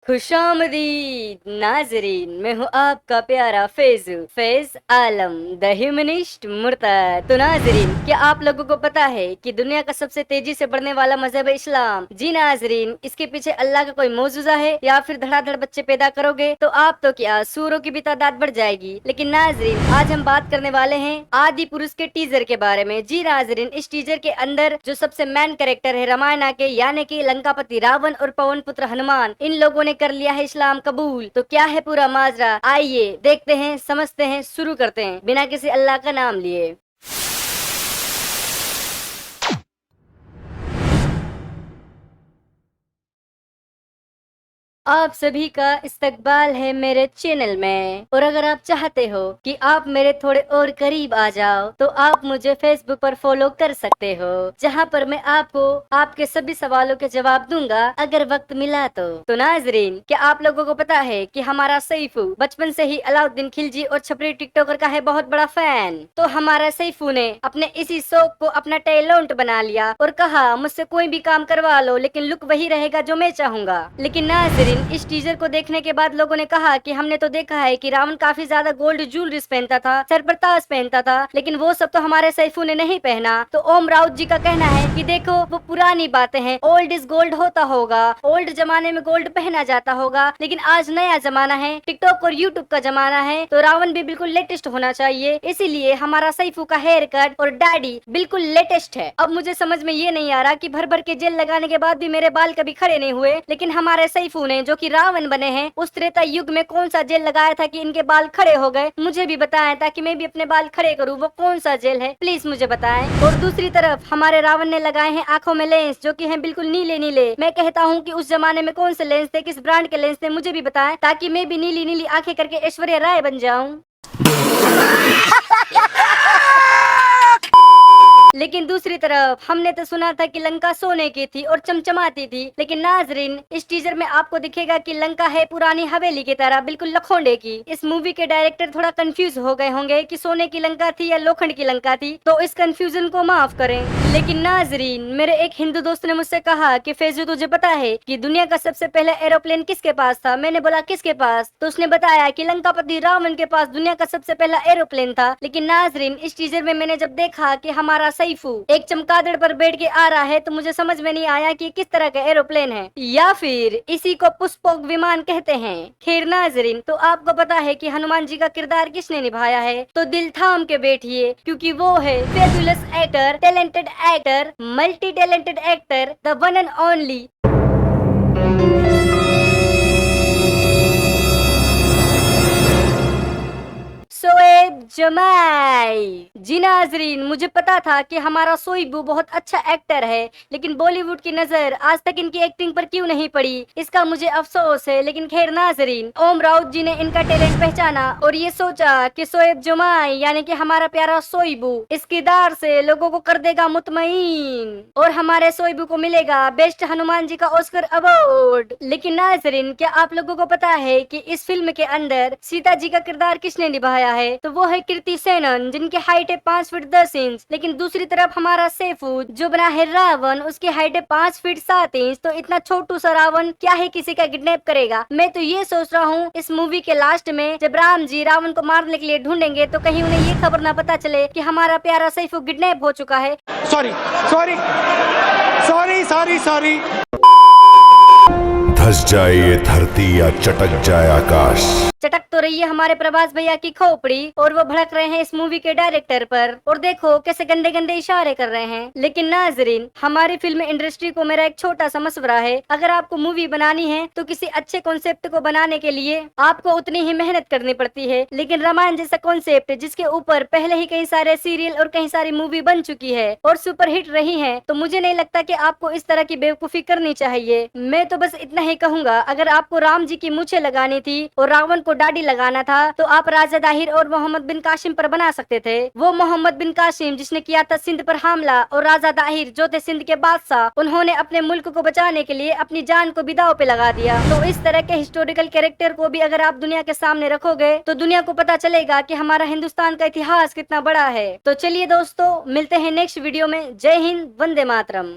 खुशामदीद नाजरीन, मैं हूँ आपका प्यारा फैज आलम द ह्यूमनिस्ट मुर्तद। तो नाजरीन, क्या आप लोगों को पता है कि दुनिया का सबसे तेजी से बढ़ने वाला मजहब है इस्लाम? जी नाजरीन, इसके पीछे अल्लाह का कोई मौजूदा है या फिर धड़ाधड़ बच्चे पैदा करोगे तो आप तो क्या सूरों की भी तादाद बढ़ जाएगी। लेकिन नाजरीन, आज हम बात करने वाले हैं आदि पुरुष के टीजर के बारे में। जी नाजरीन, इस टीजर के अंदर जो सबसे मेन कैरेक्टर है रामायण के, यानी कि लंकापति रावण और पवन पुत्र हनुमान, इन लोगों ने कर लिया है इस्लाम कबूल। तो क्या है पूरा माजरा, आइए देखते हैं, समझते हैं, शुरू करते हैं बिना किसी अल्लाह का नाम लिए। आप सभी का इस्तकबाल है मेरे चैनल में, और अगर आप चाहते हो कि आप मेरे थोड़े और करीब आ जाओ तो आप मुझे फेसबुक पर फॉलो कर सकते हो, जहां पर मैं आपको आपके सभी सवालों के जवाब दूंगा अगर वक्त मिला तो नाजरीन, क्या आप लोगों को पता है कि हमारा सैफू बचपन से ही अलाउद्दीन खिलजी और छपरी टिकटॉकर का है बहुत बड़ा फैन। तो हमारा सैफू ने अपने इसी शौक को अपना टैलेंट बना लिया और कहा मुझसे कोई भी काम करवा लो लेकिन लुक वही रहेगा जो मैं चाहूंगा। लेकिन नाजरीन, इस टीजर को देखने के बाद लोगों ने कहा कि हमने तो देखा है कि रावण काफी ज्यादा गोल्ड ज्वेलरीज पहनता था, सर पर ताज पहनता था, लेकिन वो सब तो हमारे सैफू ने नहीं पहना। तो ओम राउत जी का कहना है कि देखो वो पुरानी बातें हैं, ओल्ड इज गोल्ड होता होगा, ओल्ड जमाने में गोल्ड पहना जाता होगा, लेकिन आज नया जमाना है, टिकटॉक और यूट्यूब का जमाना है, तो रावण भी बिल्कुल लेटेस्ट होना चाहिए। इसीलिए हमारा सैफू का हेयर कट और दाढ़ी बिल्कुल लेटेस्ट है। अब मुझे समझ में ये नहीं आ रहा कि भर भर के जेल लगाने के बाद भी मेरे बाल कभी खड़े नहीं हुए, लेकिन हमारे सैफू ने जो कि रावण बने हैं उस त्रेता युग में कौन सा जेल लगाया था कि इनके बाल खड़े हो गए, मुझे भी बताएं ताकि मैं भी अपने बाल खड़े करूं। वो कौन सा जेल है प्लीज मुझे बताएं। और दूसरी तरफ हमारे रावण ने लगाए हैं आंखों में लेंस जो कि हैं बिल्कुल नीले नीले। मैं कहता हूं कि उस जमाने में कौन से लेंस थे, किस ब्रांड के लेंस थे, मुझे भी बताएं ताकि मैं भी नीली नीली आंखें करके ऐश्वर्या राय बन जाऊं। लेकिन दूसरी तरफ हमने तो सुना था कि लंका सोने की थी और चमचमाती थी, लेकिन नाजरीन इस टीजर में आपको दिखेगा कि लंका है पुरानी हवेली की तरह, बिल्कुल लखोंडे की। इस मूवी के डायरेक्टर थोड़ा कंफ्यूज हो गए होंगे कि सोने की लंका थी या लोखंड की लंका थी, तो इस कंफ्यूजन को माफ करें। लेकिन नाजरीन, मेरे एक हिंदू दोस्त ने मुझसे कहा कि फैजू तुझे पता है कि दुनिया का सबसे पहला एरोप्लेन किसके पास था? मैंने बोला किसके पास? तो उसने बताया कि लंकापति रावण के पास दुनिया का सबसे पहला एरोप्लेन था। लेकिन नाजरीन, इस टीजर में मैंने जब देखा कि हमारा सैफू एक चमगादड़ पर बैठ के आ रहा है तो मुझे समझ में नहीं आया कि किस तरह का एरोप्लेन है, या फिर इसी को पुष्पक विमान कहते हैं। खैर नाजरीन, तो आपको पता है कि हनुमान जी का किरदार किसने निभाया है? तो दिल थाम के बैठिए, क्योंकि वो है fabulous actor, talented actor, multi talented actor, the one and only Shoaib जमाई। जी नाजरीन, मुझे पता था कि हमारा शोएब बहुत अच्छा एक्टर है, लेकिन बॉलीवुड की नजर आज तक इनकी एक्टिंग पर क्यों नहीं पड़ी, इसका मुझे अफसोस है। लेकिन खैर नाजरीन, ओम राउत जी ने इनका टैलेंट पहचाना और ये सोचा कि शोएब जमाई यानी कि हमारा प्यारा शोएब इस किरदार से लोगों को कर देगा मुतमईन और हमारे शोएब को मिलेगा बेस्ट हनुमान जी का ऑस्कर अवार्ड। लेकिन नाजरीन, क्या आप लोगों को पता है कि इस फिल्म के अंदर सीता जी का किरदार किसने निभाया है? तो वो है कृति सेनन, जिनकी हाइट है 5 फीट 10 इंच। लेकिन दूसरी तरफ हमारा सैफू जो बना है रावण, उसकी हाइट है 5 फीट 7 इंच। तो इतना छोटू सा रावण क्या है किसी का किडनैप करेगा? मैं तो ये सोच रहा हूँ इस मूवी के लास्ट में जब राम जी रावण को मारने के लिए ढूंढेंगे तो कहीं उन्हें ये खबर ना पता चले कि हमारा प्यारा सैफू किडनैप हो चुका है। Sorry sorry sorry sorry sorry. धस जाए ये धरती या चटक जाए आकाश। चटक तो रही है हमारे प्रभास भैया की खोपड़ी और वो भड़क रहे हैं इस मूवी के डायरेक्टर पर, और देखो कैसे गंदे गंदे इशारे कर रहे हैं। लेकिन नाजरीन, हमारी फिल्म इंडस्ट्री को मेरा एक छोटा सा मशवरा है, अगर आपको मूवी बनानी है तो किसी अच्छे कॉन्सेप्ट को बनाने के लिए आपको उतनी ही मेहनत करनी पड़ती है। लेकिन रामायण जैसा कॉन्सेप्ट जिसके ऊपर पहले ही कई सारे सीरियल और कई सारी मूवी बन चुकी है और सुपरहिट रही है, तो मुझे नहीं लगता कि आपको इस तरह की बेवकूफी करनी चाहिए। मैं तो बस इतना ही कहूंगा, अगर आपको राम जी की मूछें लगानी थी और रावण को दाढ़ी लगाना था तो आप राजा दाहिर और मोहम्मद बिन कासिम पर बना सकते थे। वो मोहम्मद बिन कासिम जिसने किया था सिंध पर हमला, और राजा दाहिर जो थे सिंध के बादशाह, उन्होंने अपने मुल्क को बचाने के लिए अपनी जान को भी दांव पे लगा दिया। तो इस तरह के हिस्टोरिकल कैरेक्टर को भी अगर आप दुनिया के सामने रखोगे तो दुनिया को पता चलेगा कि हमारा हिंदुस्तान का इतिहास कितना बड़ा है। तो चलिए दोस्तों, मिलते हैं नेक्स्ट वीडियो में। जय हिंद, वंदे मातरम।